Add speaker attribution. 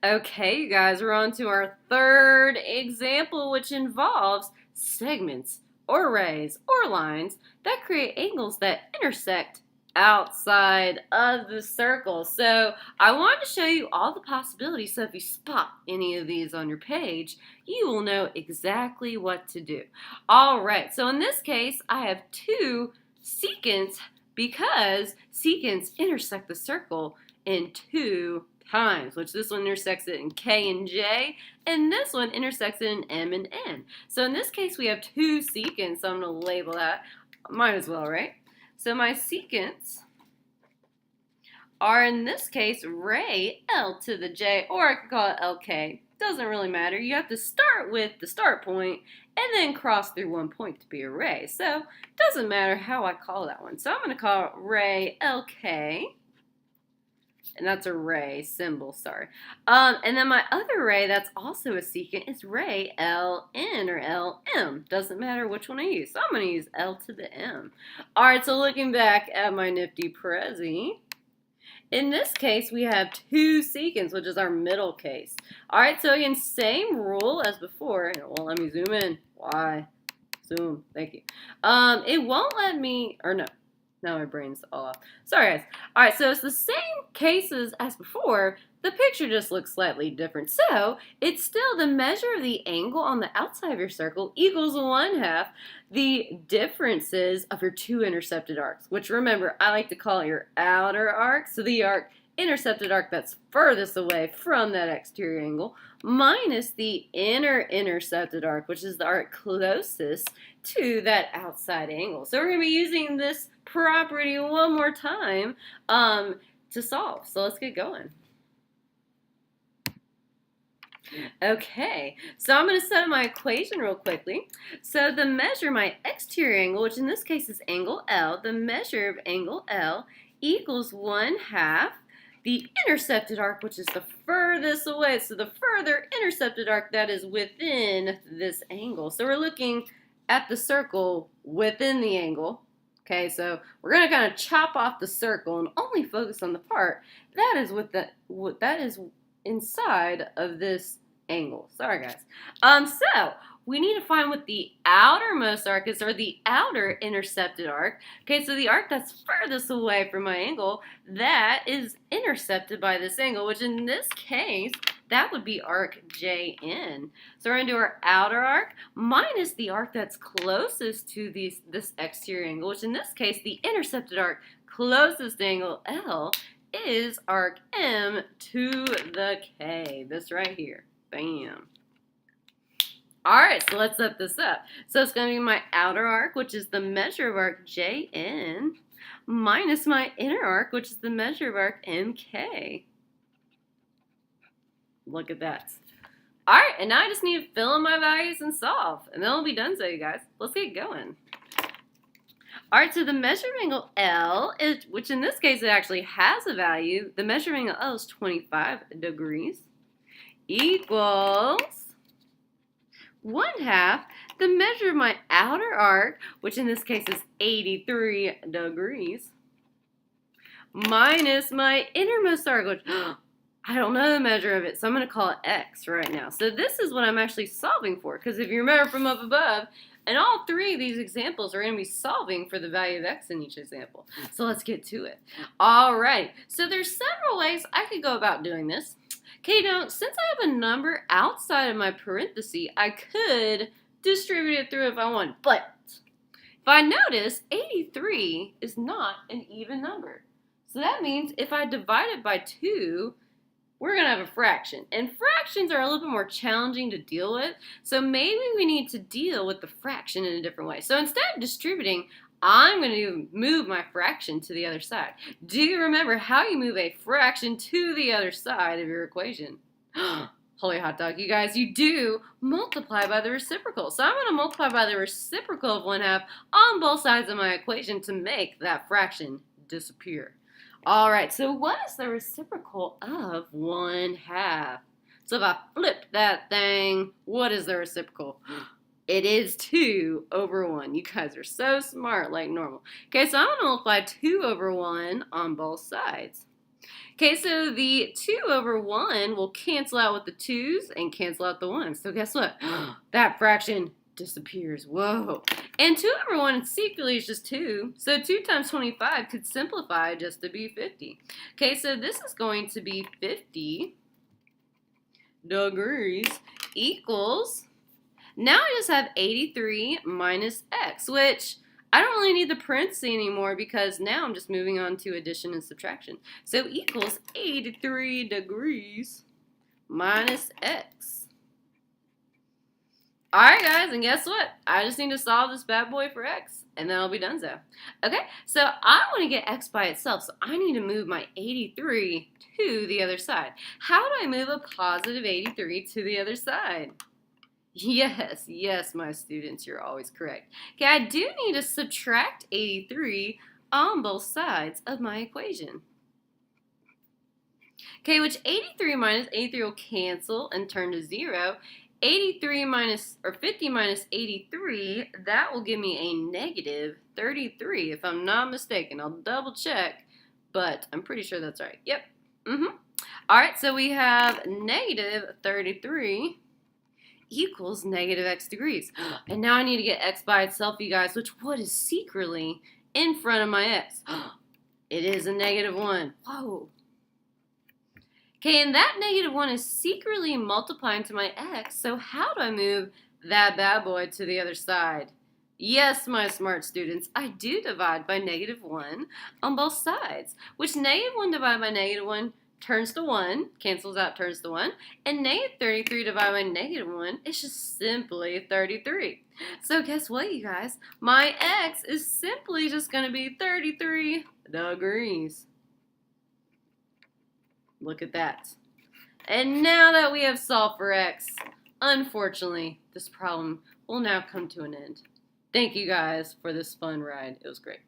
Speaker 1: Okay, you guys, we're on to our third example, which involves segments or rays or lines that create angles that intersect outside of the circle. So I want to show you all the possibilities. So if you spot any of these on your page, you will know exactly what to do. All right, so in this case, I have two secants because secants intersect the circle in two times, which this one intersects it in K and J, and this one intersects it in M and N. So in this case, we have two secants, so I'm going to label that. Might as well, right? So my secants are, in this case, ray L to the J, or I could call it LK. Doesn't really matter. You have to start with the start point and then cross through one point to be a ray. So it doesn't matter how I call that one. So I'm going to call it ray LK. And that's a ray symbol, sorry. And then my other ray that's also a secant is ray LN or LM. Doesn't matter which one I use. So I'm going to use L to the M. All right, so looking back at my nifty Prezi, in this case, we have two secants, which is our middle case. All right, so again, same rule as before. It won't let me zoom in. Why? Zoom. Thank you. It won't let me, or no. Now my brain's all off. Sorry, guys. All right, so it's the same cases as before. The picture just looks slightly different. So it's still the measure of the angle on the outside of your circle equals 1/2 the differences of your two intercepted arcs, which remember, I like to call it your outer arc. So the intercepted arc that's furthest away from that exterior angle minus the inner intercepted arc, which is the arc closest to that outside angle. So we're going to be using this property one more time to solve. So let's get going. Okay, so I'm going to set up my equation real quickly. So the measure my exterior angle, which in this case is angle L, the measure of angle L equals 1/2 the intercepted arc, which is the furthest away. So the further intercepted arc that is within this angle. So we're looking at the circle within the angle. Okay, so we're going to kind of chop off the circle and only focus on the part that is that is inside of this angle. Sorry, guys. So we need to find what the outermost arc is, or the outer intercepted arc. Okay, so the arc that's furthest away from my angle, that is intercepted by this angle, which in this case, that would be arc JN. So we're going to do our outer arc minus the arc that's closest to this exterior angle, which in this case, the intercepted arc closest to angle L is arc M to the K. This right here. Bam. All right, so let's set this up. So it's going to be my outer arc, which is the measure of arc JN, minus my inner arc, which is the measure of arc MK. Look at that. All right, and now I just need to fill in my values and solve, and then we'll be done, so you guys. Let's get going. All right, so the measure of angle L, which in this case it actually has a value, the measure of angle L is 25 degrees, equals 1/2 the measure of my outer arc, which in this case is 83 degrees, minus my innermost arc, which I don't know the measure of it, so I'm going to call it X right now. So this is what I'm actually solving for, because if you remember from up above, and all three of these examples are going to be solving for the value of X in each example. So let's get to it. All right, so there's several ways I could go about doing this. Okay, now, since I have a number outside of my parenthesis, I could distribute it through if I want. But if I notice, 83 is not an even number. So that means if I divide it by 2, we're going to have a fraction. And fractions are a little bit more challenging to deal with. So maybe we need to deal with the fraction in a different way. So instead of distributing, I'm going to move my fraction to the other side. Do you remember how you move a fraction to the other side of your equation? Holy hot dog, you guys, you do multiply by the reciprocal. So I'm going to multiply by the reciprocal of 1/2 on both sides of my equation to make that fraction disappear. All right, so what is the reciprocal of 1/2? So if I flip that thing, what is the reciprocal? It is 2 over 1. You guys are so smart, like normal. Okay, so I'm going to multiply 2 over 1 on both sides. Okay, so the 2 over 1 will cancel out with the 2's and cancel out the 1's. So guess what? That fraction disappears. Whoa. And 2 over 1 secretly is just 2. So 2 times 25 could simplify just to be 50. Okay, so this is going to be 50 degrees equals, now I just have 83 minus x, which I don't really need the parentheses anymore because now I'm just moving on to addition and subtraction. So equals 83 degrees minus x. Alright guys, and guess what? I just need to solve this bad boy for x, and then I'll be done so. Okay, so I want to get x by itself, so I need to move my 83 to the other side. How do I move a positive 83 to the other side? Yes, my students, you're always correct. Okay, I do need to subtract 83 on both sides of my equation. Okay, which 83 minus 83 will cancel and turn to 0. 83 minus, or 50 minus 83, that will give me a negative 33, if I'm not mistaken. I'll double check, but I'm pretty sure that's right. Yep. Alright, so we have negative 33 equals negative x degrees. And now I need to get x by itself, you guys, which what is secretly in front of my x? It is a negative 1. Whoa. Okay, and that negative 1 is secretly multiplying to my x, so how do I move that bad boy to the other side? Yes, my smart students, I do divide by negative 1 on both sides, which negative 1 divided by negative 1 turns to 1, cancels out, turns to 1, and negative 33 divided by negative 1 is just simply 33. So guess what, you guys? My x is simply just going to be 33 degrees. Look at that. And now that we have solved for x, unfortunately, this problem will now come to an end. Thank you guys for this fun ride. It was great.